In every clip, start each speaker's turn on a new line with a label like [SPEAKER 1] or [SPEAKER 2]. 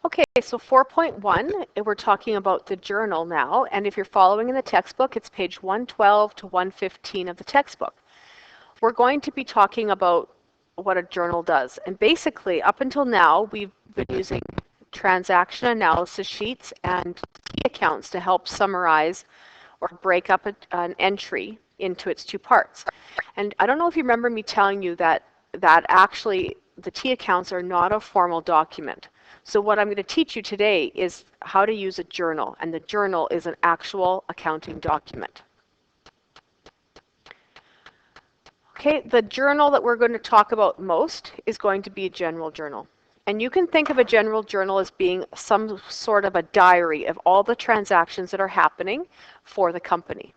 [SPEAKER 1] Okay, so 4.1, we're talking about the journal now, and if you're following in the textbook, it's page 112 to 115 of the textbook. We're going to be talking about what a journal does. And basically, up until now, we've been using transaction analysis sheets and key accounts to help summarize or break up an entry into its two parts. And I don't know if you remember me telling you that actually the T accounts are not a formal document. So what I'm going to teach you today is how to use a journal, and the journal is an actual accounting document. Okay, the journal that we're going to talk about most is going to be a general journal. And you can think of a general journal as being some sort of a diary of all the transactions that are happening for the company.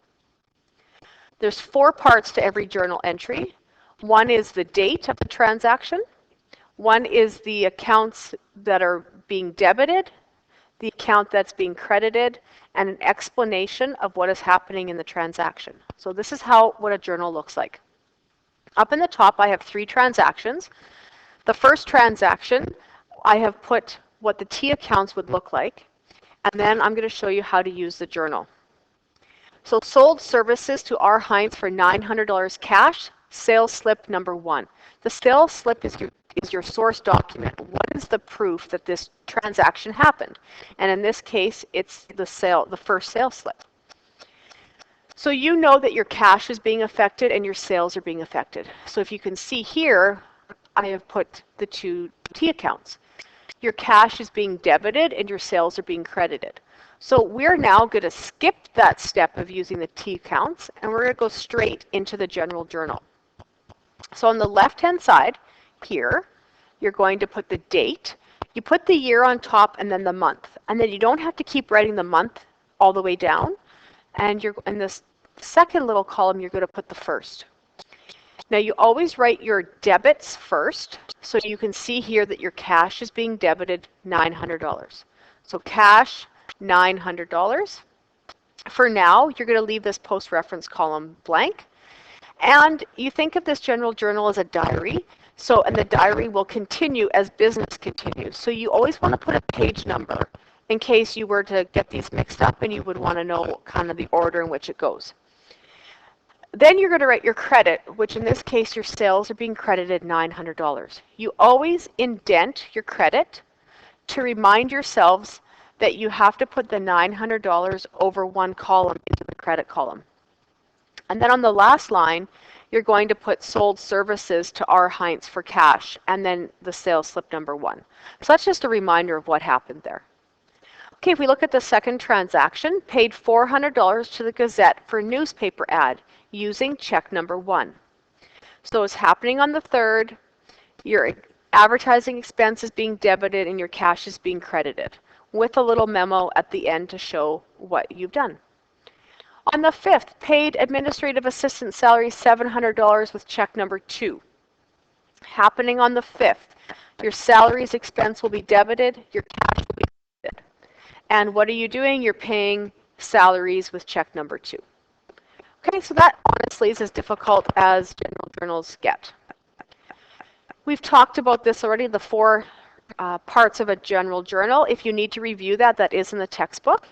[SPEAKER 1] There's 4 parts to every journal entry. One is the date of the transaction. One is the accounts that are being debited, the account that's being credited, and an explanation of what is happening in the transaction. So this is what a journal looks like. Up in the top, I have 3 transactions. The first transaction, I have put what the T accounts would look like, and then I'm going to show you how to use the journal. So sold services to R. Heinz for $900 cash, sales slip number 1. The sales slip is your source document. What is the proof that this transaction happened? And in this case, it's the first sales slip. So you know that your cash is being affected and your sales are being affected. So if you can see here, I have put the 2 T accounts. Your cash is being debited and your sales are being credited. So we're now going to skip that step of using the T accounts, and we're going to go straight into the general journal. So on the left-hand side here, you're going to put the date. You put the year on top and then the month. And then you don't have to keep writing the month all the way down. And in this second little column, you're going to put the first. Now you always write your debits first, so you can see here that your cash is being debited $900. So cash, $900. For now, you're going to leave this post-reference column blank. And you think of this general journal as a diary, and the diary will continue as business continues. So you always want to put a page number in case you were to get these mixed up and you would want to know kind of the order in which it goes. Then you're going to write your credit, which in this case your sales are being credited $900. You always indent your credit to remind yourselves that you have to put the $900 over one column into the credit column. And then on the last line, you're going to put sold services to R. Heinz for cash, and then the sales slip number 1. So that's just a reminder of what happened there. Okay, if we look at the second transaction, paid $400 to the Gazette for a newspaper ad using check number 1. So it's happening on the 3rd, your advertising expense is being debited and your cash is being credited, with a little memo at the end to show what you've done. On the 5th, paid administrative assistant salary $700 with check number 2. Happening on the 5th, your salaries expense will be debited, your cash will be debited. And what are you doing? You're paying salaries with check number 2. Okay, so that honestly is as difficult as general journals get. We've talked about this already, the 4 parts of a general journal. If you need to review that, that is in the textbook.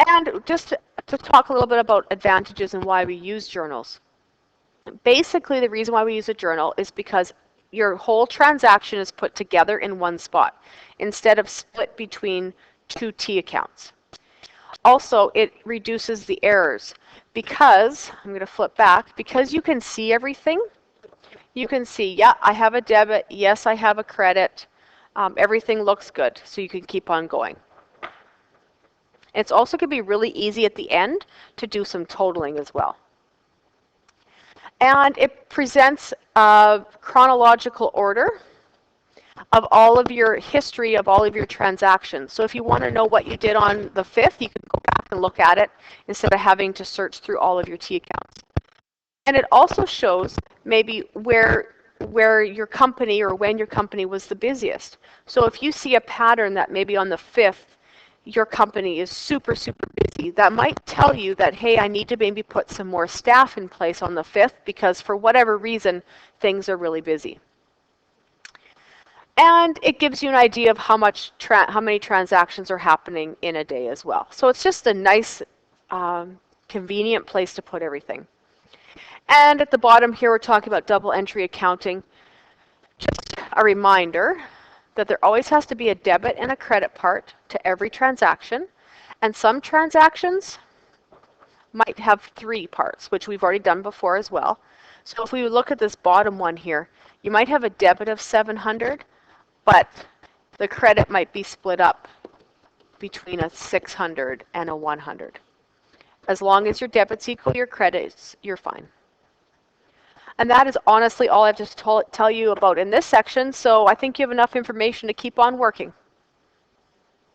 [SPEAKER 1] And just to talk a little bit about advantages and why we use journals. Basically, the reason why we use a journal is because your whole transaction is put together in one spot instead of split between 2 T accounts. Also, it reduces the errors because, I'm going to flip back, because you can see everything. You can see, yeah, I have a debit, yes, I have a credit, everything looks good, so you can keep on going. It's also going to be really easy at the end to do some totaling as well. And it presents a chronological order of all of your history of all of your transactions. So if you want to know what you did on the 5th, you can go back and look at it instead of having to search through all of your T accounts. And it also shows maybe where your company or when your company was the busiest. So if you see a pattern that maybe on the 5th, your company is super, super busy, that might tell you that, hey, I need to maybe put some more staff in place on the 5th because for whatever reason, things are really busy. And it gives you an idea of how many transactions are happening in a day as well. So it's just a nice, convenient place to put everything. And at the bottom here, we're talking about double entry accounting. Just a reminder that there always has to be a debit and a credit part to every transaction. And some transactions might have 3 parts, which we've already done before as well. So if we look at this bottom one here, you might have a debit of 700, but the credit might be split up between a 600 and a 100. As long as your debits equal your credits, you're fine. And that is honestly all I have to tell you about in this section, so I think you have enough information to keep on working.